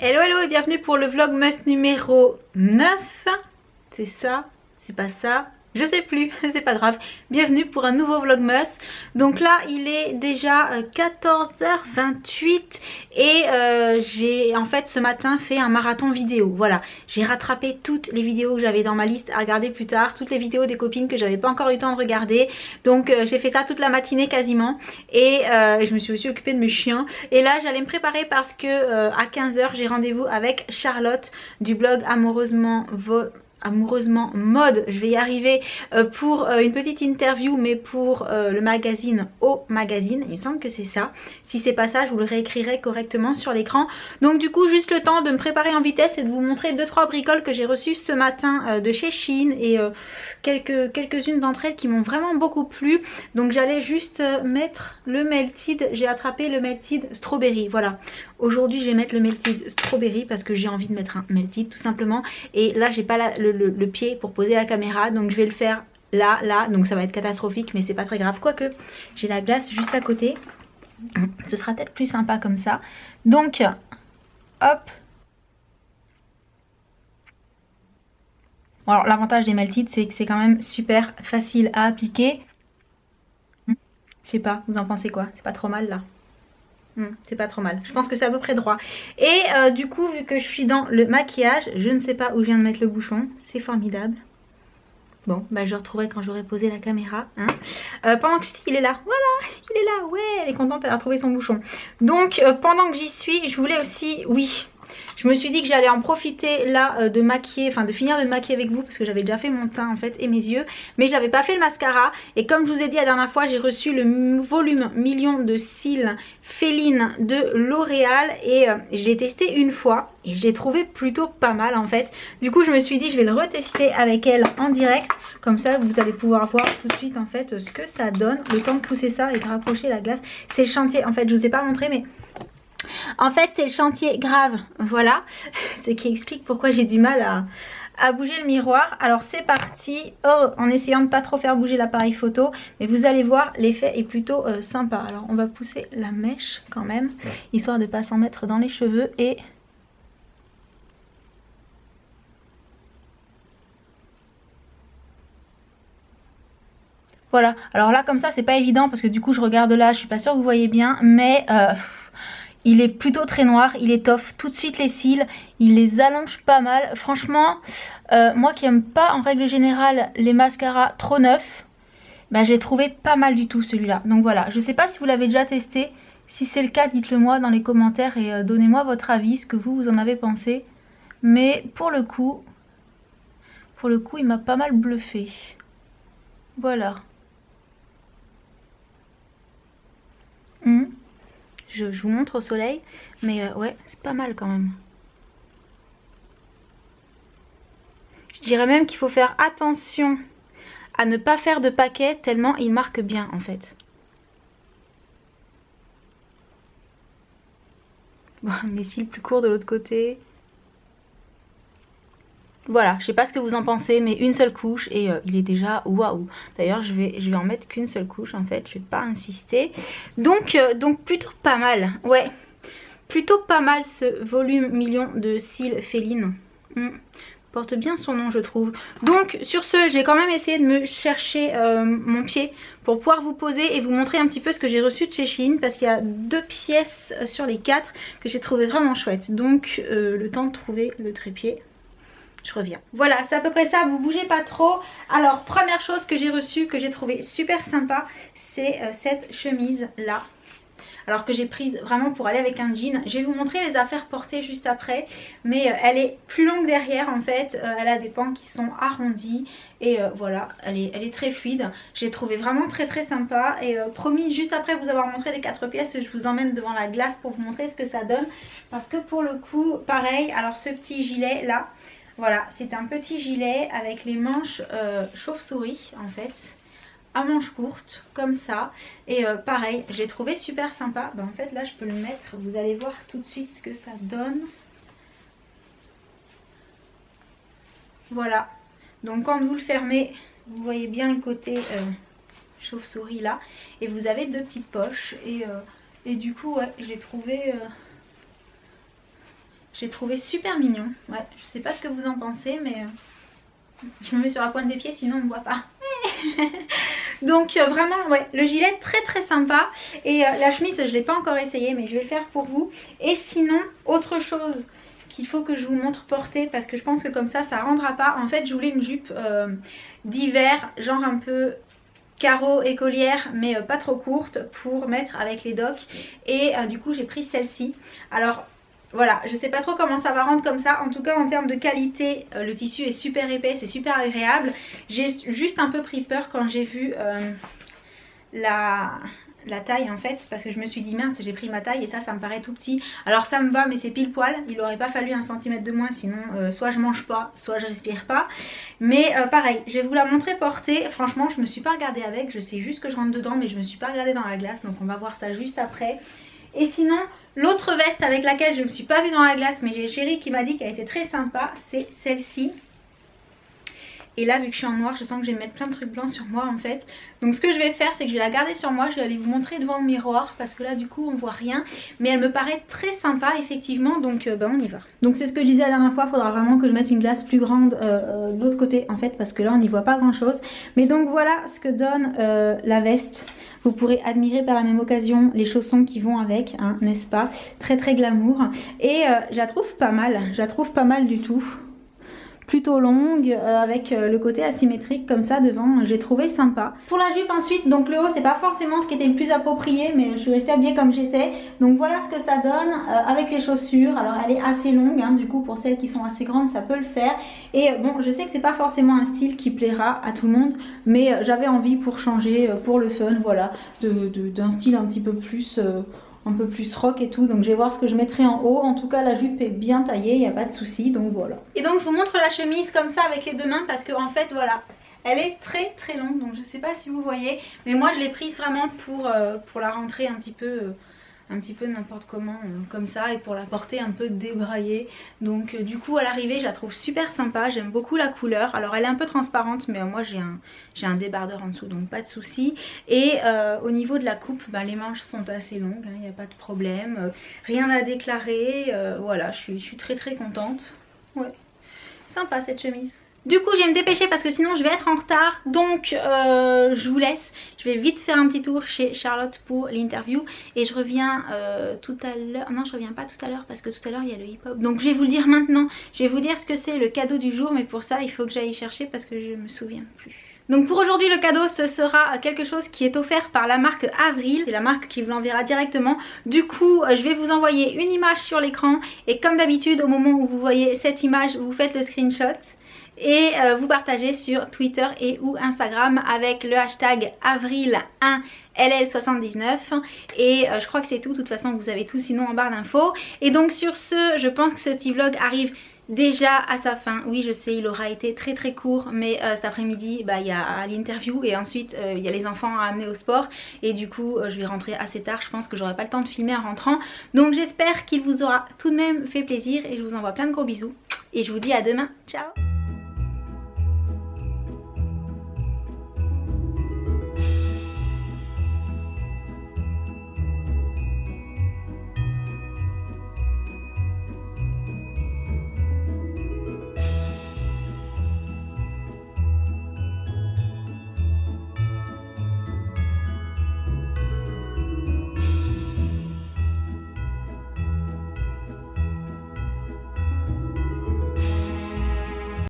Hello hello et bienvenue pour le vlogmas numéro 9. C'est ça? C'est pas ça? Je sais plus, c'est pas grave. Bienvenue pour un nouveau vlogmas. Donc là il est déjà 14h28 et j'ai en fait ce matin fait un marathon vidéo. Voilà, j'ai rattrapé toutes les vidéos que j'avais dans ma liste à regarder plus tard, toutes les vidéos des copines que j'avais pas encore eu le temps de regarder. Donc j'ai fait ça toute la matinée quasiment et je me suis aussi occupée de mes chiens. Et là j'allais me préparer parce que à 15h j'ai rendez-vous avec Charlotte du blog Amoureusement Mode, je vais y arriver, pour une petite interview, mais pour le magazine Au Magazine, il me semble que c'est ça. Si c'est pas ça, je vous le réécrirai correctement sur l'écran. Donc du coup juste le temps de me préparer en vitesse et de vous montrer 2-3 bricoles que j'ai reçues ce matin de chez Shein et quelques-unes d'entre elles qui m'ont vraiment beaucoup plu. Donc j'allais juste mettre le Melted, j'ai attrapé le Melted Strawberry, voilà. Aujourd'hui je vais mettre le Melted Strawberry parce que j'ai envie de mettre un Melted tout simplement. Et là j'ai pas le pied pour poser la caméra, donc je vais le faire là, donc ça va être catastrophique mais c'est pas très grave. Quoique j'ai la glace juste à côté, ce sera peut-être plus sympa comme ça. Donc hop. Bon, alors l'avantage des Melted c'est que c'est quand même super facile à appliquer. Je sais pas, vous en pensez quoi? C'est pas trop mal là? C'est pas trop mal, je pense que c'est à peu près droit. Et du coup vu que je suis dans le maquillage, je ne sais pas où je viens de mettre le bouchon, c'est formidable. Bon bah je retrouverai quand j'aurai posé la caméra hein. Pendant que il est là, voilà, il est là, ouais, elle est contente, elle a trouvé son bouchon. Donc pendant que j'y suis, je voulais aussi, oui, je me suis dit que j'allais en profiter là de maquiller, enfin de finir de maquiller avec vous parce que j'avais déjà fait mon teint en fait et mes yeux, mais j'avais pas fait le mascara. Et comme je vous ai dit la dernière fois, j'ai reçu le volume million de cils Féline de L'Oréal et je l'ai testé une fois et je l'ai trouvé plutôt pas mal en fait. Du coup je me suis dit je vais le retester avec elle en direct, comme ça vous allez pouvoir voir tout de suite en fait ce que ça donne, le temps de pousser ça et de rapprocher la glace. C'est le chantier, en fait je vous ai pas montré mais en fait c'est le chantier grave, voilà, ce qui explique pourquoi j'ai du mal à bouger le miroir. Alors c'est parti, en essayant de pas trop faire bouger l'appareil photo, mais vous allez voir l'effet est plutôt sympa. Alors on va pousser la mèche quand même, histoire de pas s'en mettre dans les cheveux et... Voilà, alors là comme ça c'est pas évident parce que du coup je regarde là, je suis pas sûre que vous voyez bien, mais il est plutôt très noir, il étoffe tout de suite les cils, il les allonge pas mal. Franchement, moi qui aime pas en règle générale les mascaras trop neufs, bah, j'ai trouvé pas mal du tout celui-là. Donc voilà, je sais pas si vous l'avez déjà testé, si c'est le cas dites-le moi dans les commentaires et donnez-moi votre avis, ce que vous en avez pensé. Mais pour le coup il m'a pas mal bluffé. Voilà. Je vous montre au soleil, mais ouais, c'est pas mal quand même. Je dirais même qu'il faut faire attention à ne pas faire de paquets tellement il marque bien en fait. Bon, mes cils plus courts de l'autre côté. Voilà, je sais pas ce que vous en pensez, mais une seule couche et il est déjà waouh. D'ailleurs, je vais en mettre qu'une seule couche en fait, je vais pas insister. Donc plutôt pas mal, ouais. Plutôt pas mal ce volume million de cils Féline. Porte bien son nom je trouve. Donc sur ce, j'ai quand même essayé de me chercher mon pied pour pouvoir vous poser et vous montrer un petit peu ce que j'ai reçu de chez Shein, parce qu'il y a 2 pièces sur les 4 que j'ai trouvé vraiment chouettes. Donc le temps de trouver le trépied, je reviens. Voilà, c'est à peu près ça, vous bougez pas trop. Alors première chose que j'ai reçue, que j'ai trouvé super sympa, c'est cette chemise là. Alors que j'ai prise vraiment pour aller avec un jean. Je vais vous montrer les affaires portées juste après, mais elle est plus longue derrière en fait, elle a des pans qui sont arrondis et voilà, elle est très fluide. J'ai trouvé vraiment très sympa et promis juste après vous avoir montré les 4 pièces, je vous emmène devant la glace pour vous montrer ce que ça donne, parce que pour le coup pareil, alors ce petit gilet là, voilà, c'est un petit gilet avec les manches chauve-souris en fait, à manches courtes comme ça et pareil j'ai trouvé super sympa. En fait là je peux le mettre, vous allez voir tout de suite ce que ça donne. Voilà, donc quand vous le fermez vous voyez bien le côté chauve-souris là et vous avez 2 petites poches et du coup ouais je l'ai trouvé J'ai trouvé super mignon. Ouais, je sais pas ce que vous en pensez, mais je me mets sur la pointe des pieds sinon on ne voit pas. Donc vraiment ouais, le gilet très très sympa. Et la chemise je l'ai pas encore essayé mais je vais le faire pour vous. Et sinon autre chose qu'il faut que je vous montre porter parce que je pense que comme ça rendra pas. En fait je voulais une jupe d'hiver genre un peu carreau écolière mais pas trop courte pour mettre avec les docks. Et du coup j'ai pris celle-ci. Alors voilà, je sais pas trop comment ça va rendre comme ça. En tout cas en termes de qualité, le tissu est super épais, c'est super agréable. J'ai juste un peu pris peur quand j'ai vu la taille en fait. Parce que je me suis dit mince, j'ai pris ma taille et ça me paraît tout petit. Alors ça me va mais c'est pile poil. Il aurait pas fallu 1 cm de moins sinon soit je mange pas, soit je respire pas. Mais pareil, je vais vous la montrer portée. Franchement je me suis pas regardée avec, je sais juste que je rentre dedans mais je me suis pas regardée dans la glace. Donc on va voir ça juste après. Et sinon, l'autre veste avec laquelle je ne me suis pas vue dans la glace, mais j'ai chérie qui m'a dit qu'elle était très sympa, c'est celle-ci. Et là, vu que je suis en noir, je sens que je vais mettre plein de trucs blancs sur moi en fait. Donc ce que je vais faire, c'est que je vais la garder sur moi. Je vais aller vous montrer devant le miroir parce que là, du coup, on voit rien. Mais elle me paraît très sympa, effectivement. Donc on y va. Donc c'est ce que je disais la dernière fois. Il faudra vraiment que je mette une glace plus grande de l'autre côté en fait. Parce que là, on n'y voit pas grand-chose. Mais donc voilà ce que donne la veste. Vous pourrez admirer par la même occasion les chaussons qui vont avec, hein, n'est-ce pas? Très très glamour. Et je la trouve pas mal. Je la trouve pas mal du tout. Plutôt longue avec le côté asymétrique comme ça devant, j'ai trouvé sympa. Pour la jupe ensuite, donc le haut c'est pas forcément ce qui était le plus approprié mais je suis restée habillée comme j'étais. Donc voilà ce que ça donne avec les chaussures. Alors elle est assez longue hein, du coup pour celles qui sont assez grandes ça peut le faire. Et bon je sais que c'est pas forcément un style qui plaira à tout le monde mais j'avais envie pour changer, pour le fun voilà, d'un style un petit peu plus... un peu plus rock et tout, donc je vais voir ce que je mettrai en haut. En tout cas la jupe est bien taillée, il n'y a pas de souci, donc voilà. Et donc je vous montre la chemise comme ça avec les deux mains parce que en fait voilà, elle est très très longue, donc je sais pas si vous voyez, mais moi je l'ai prise vraiment pour la rentrer un petit peu n'importe comment comme ça et pour la porter un peu débraillée. Donc du coup à l'arrivée je la trouve super sympa, j'aime beaucoup la couleur. Alors elle est un peu transparente mais moi j'ai un débardeur en dessous donc pas de souci. Et au niveau de la coupe les manches sont assez longues, il n'y a pas de problème, rien à déclarer, voilà je suis très très contente. Ouais, sympa cette chemise. Du coup je vais me dépêcher parce que sinon je vais être en retard. Donc je vous laisse. Je vais vite faire un petit tour chez Charlotte pour l'interview. Et je reviens tout à l'heure. Non je reviens pas tout à l'heure parce que tout à l'heure il y a le hip hop. Donc je vais vous le dire maintenant. Je vais vous dire ce que c'est le cadeau du jour. Mais pour ça il faut que j'aille chercher parce que je me souviens plus. Donc pour aujourd'hui le cadeau ce sera quelque chose qui est offert par la marque Avril. C'est la marque qui vous l'enverra directement. Du coup je vais vous envoyer une image sur l'écran. Et comme d'habitude au moment où vous voyez cette image vous faites le screenshot. Et vous partagez sur Twitter et ou Instagram avec le hashtag avril1ll79 et je crois que c'est tout, de toute façon vous avez tout sinon en barre d'infos. Et donc sur ce, je pense que ce petit vlog arrive déjà à sa fin. Oui je sais il aura été très très court mais cet après-midi il y a l'interview et ensuite il y a les enfants à amener au sport et du coup je vais rentrer assez tard, je pense que j'aurai pas le temps de filmer en rentrant. Donc j'espère qu'il vous aura tout de même fait plaisir et je vous envoie plein de gros bisous et je vous dis à demain, ciao.